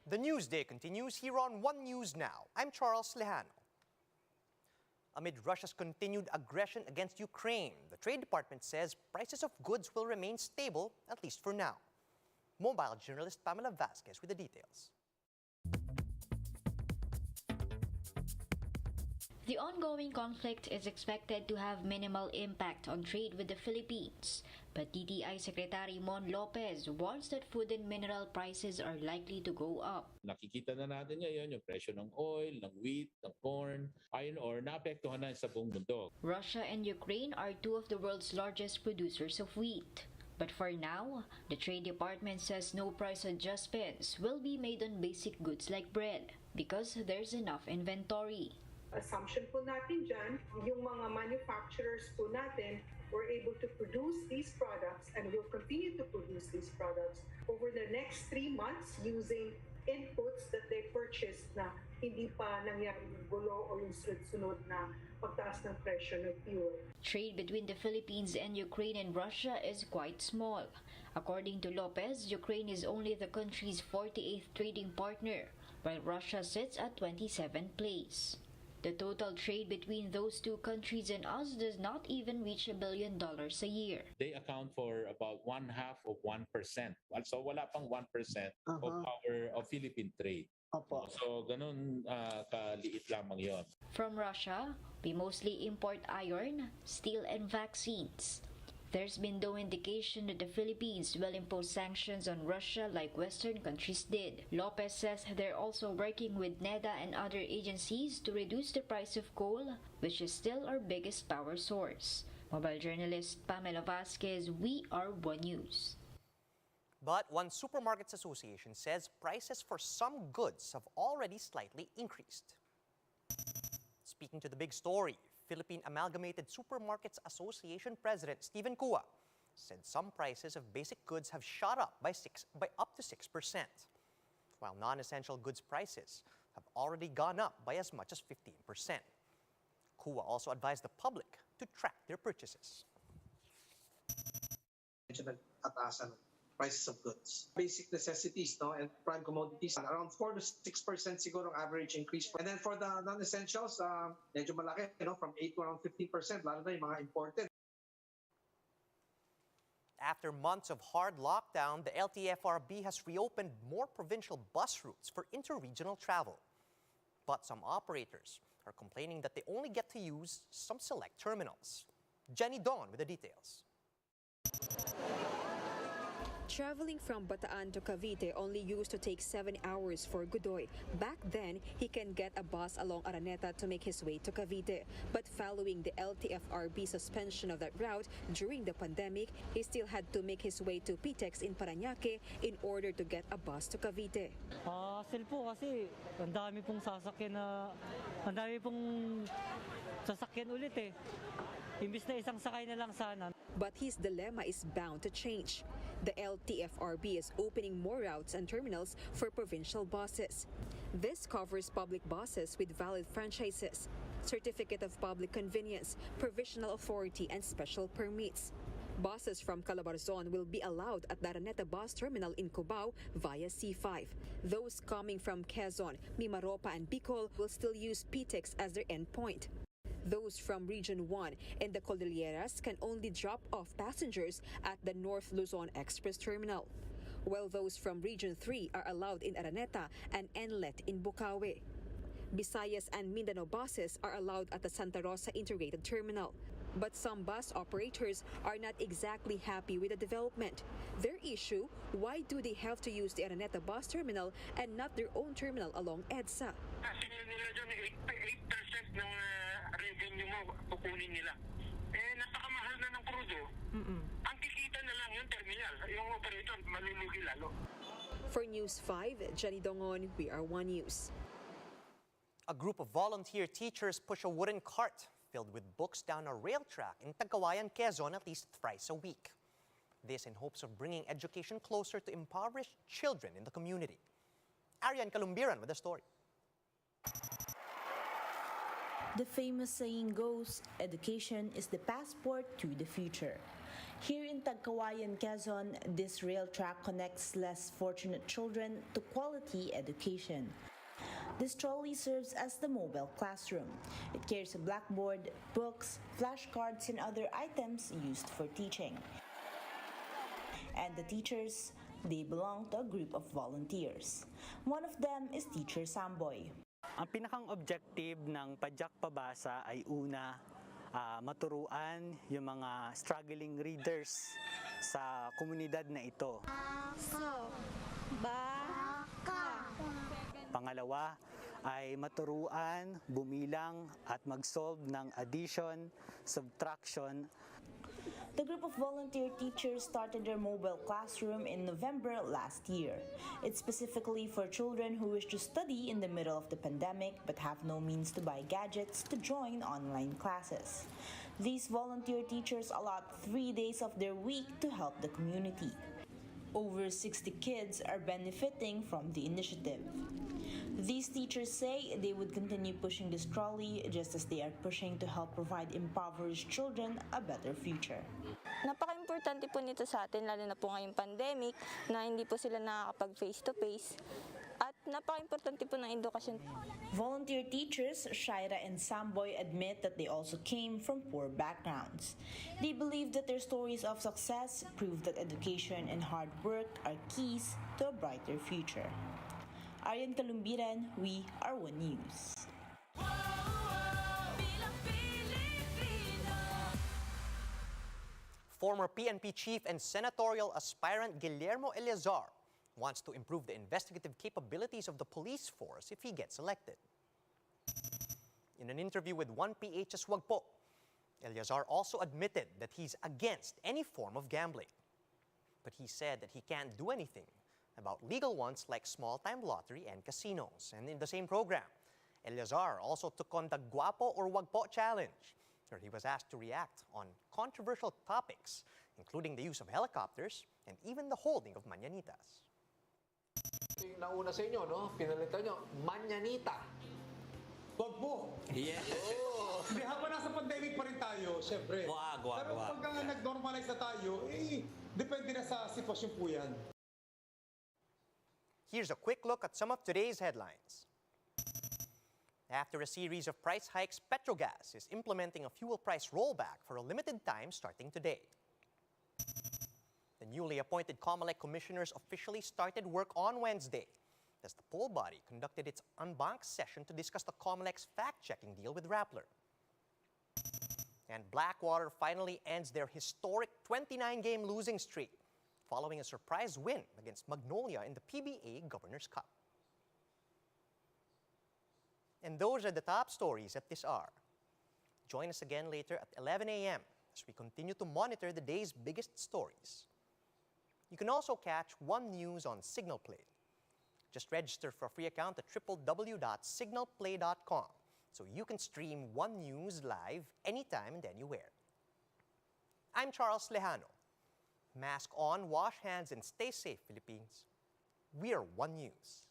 The news day continues here on One News Now. I'm Charles Lejano. Amid Russia's continued aggression against Ukraine, the Trade Department says prices of goods will remain stable, at least for now. Mobile journalist Pamela Vasquez with the details. The ongoing conflict is expected to have minimal impact on trade with the Philippines, but DTI Secretary Mon Lopez warns that food and mineral prices are likely to go up. Nakikita na natin ngayon yung presyo ng oil, ng wheat, ng corn, iron ore, naapektuhan na sa buong mundo. Russia and Ukraine are two of the world's largest producers of wheat. But for now, the Trade Department says no price adjustments will be made on basic goods like bread because there's enough inventory. Assumption po natin dyan, yung mga manufacturers po natin were able to produce these products and will continue to produce these products over the next 3 months using inputs that they purchased na hindi pa nangyari yung gulo o yung sunod-sunod na pagtaas ng presyo ng fuel. Trade between the Philippines and Ukraine and Russia is quite small. According to Lopez, Ukraine is only the country's 48th trading partner, while Russia sits at 27th place. The total trade between those two countries and us does not even reach $1 billion a year. They account for about 1/2 of 1%. So wala pang 1% of Philippine trade. So ganun kaliit lamang yon. From Russia, we mostly import iron, steel, and vaccines. There's been no indication that the Philippines will impose sanctions on Russia like Western countries did. Lopez says they're also working with NEDA and other agencies to reduce the price of coal, which is still our biggest power source. Mobile journalist Pamela Vasquez, we are One News. But one supermarkets association says prices for some goods have already slightly increased. Speaking to the big story, Philippine Amalgamated Supermarkets Association President Stephen Kua said some prices of basic goods have shot up by up to 6%, while non-essential goods prices have already gone up by as much as 15%. Kua also advised the public to track their purchases. Prices of goods. Basic necessities, no, and prime commodities, around 4 to 6% siguro average increase. And then for the non-essentials, medyo malaki, from 8 to around 15%, lalo na yung mga imported. After months of hard lockdown, the LTFRB has reopened more provincial bus routes for interregional travel. But some operators are complaining that they only get to use some select terminals. Jenny Don with the details. Traveling from Bataan to Cavite only used to take 7 hours for Godoy. Back then, he can get a bus along Araneta to make his way to Cavite. But following the LTFRB suspension of that route during the pandemic, he still had to make his way to Pitex in Parañaque in order to get a bus to Cavite. Hassle po kasi ang dami pong sasakyan ulit eh. Imbis na isang sakay na lang sana. But his dilemma is bound to change. The LTFRB is opening more routes and terminals for provincial buses. This covers public buses with valid franchises, certificate of public convenience, provisional authority, and special permits. Buses from Calabarzon will be allowed at the Araneta bus terminal in Cubao via C5. Those coming from Quezon, Mimaropa, and Bicol will still use Pitex as their endpoint. Those from Region 1 and the Cordilleras can only drop off passengers at the North Luzon Express Terminal, while those from Region 3 are allowed in Araneta and Enlet in Bukawi. Visayas and Mindanao buses are allowed at the Santa Rosa Integrated Terminal. But some bus operators are not exactly happy with the development. Their issue, why do they have to use the Araneta bus terminal and not their own terminal along EDSA? Ng revenue mo kukunin nila. Napakamahal na ng krudo. Ang kikita na lang yung terminal. Yung operator malulugi lalo. For News 5, Jenny Dongon, we are One News. A group of volunteer teachers push a wooden cart filled with books down a rail track in Tagawayan, Quezon at least thrice a week. This in hopes of bringing education closer to impoverished children in the community. Arian Kalumbiran with the story. The famous saying goes, education is the passport to the future. Here in Tagkawayan, Quezon, this rail track connects less fortunate children to quality education. This trolley serves as the mobile classroom. It carries a blackboard, books, flashcards, and other items used for teaching. And the teachers, they belong to a group of volunteers. One of them is Teacher Samboy. Ang pinakang objective ng Padyak Pabasa ay una, maturuan yung mga struggling readers sa komunidad na ito. Pangalawa ay maturuan, bumilang at mag-solve ng addition, subtraction. The group of volunteer teachers started their mobile classroom in November last year. It's specifically for children who wish to study in the middle of the pandemic but have no means to buy gadgets to join online classes. These volunteer teachers allot 3 days of their week to help the community. Over 60 kids are benefiting from the initiative. These teachers say they would continue pushing this trolley just as they are pushing to help provide impoverished children a better future. Napaka-importante po nito sa atin, lalo na po ngayong pandemic, na hindi po sila nakakapag face-to-face. At napaka-importante po ng edukasyon. Volunteer teachers Shaira and Samboy admit that they also came from poor backgrounds. They believe that their stories of success prove that education and hard work are keys to a brighter future. Arian Kalumbiran, we are One News. Former PNP chief and senatorial aspirant Guillermo Eleazar wants to improve the investigative capabilities of the police force if he gets elected. In an interview with 1PH's Wagpo, Eleazar also admitted that he's against any form of gambling. But he said that he can't do anything about legal ones like small-time lottery and casinos. And in the same program, Eleazar also took on the Guapo or Wagpo challenge, where he was asked to react on controversial topics, including the use of helicopters and even the holding of mañanitas. Yung nauna sa inyo, no? Pinalitan nyo, mañanita. Wag po. Yes. Oh. Hindi, habang nasa pandemic pa rin tayo, syempre. Pero pagka nag-normalize na tayo, depende na sa sitwasyon po yan. Here's a quick look at some of today's headlines. After a series of price hikes, Petrogas is implementing a fuel price rollback for a limited time starting today. The newly appointed COMELEC commissioners officially started work on Wednesday as the poll body conducted its unbanked session to discuss the COMELEC's fact-checking deal with Rappler. And Blackwater finally ends their historic 29-game losing streak following a surprise win against Magnolia in the PBA Governor's Cup. And those are the top stories at this hour. Join us again later at 11 a.m. as we continue to monitor the day's biggest stories. You can also catch One News on Signal Play. Just register for a free account at www.signalplay.com so you can stream One News live anytime and anywhere. I'm Charles Lejano. Mask on, wash hands, and stay safe, Philippines. We are One News.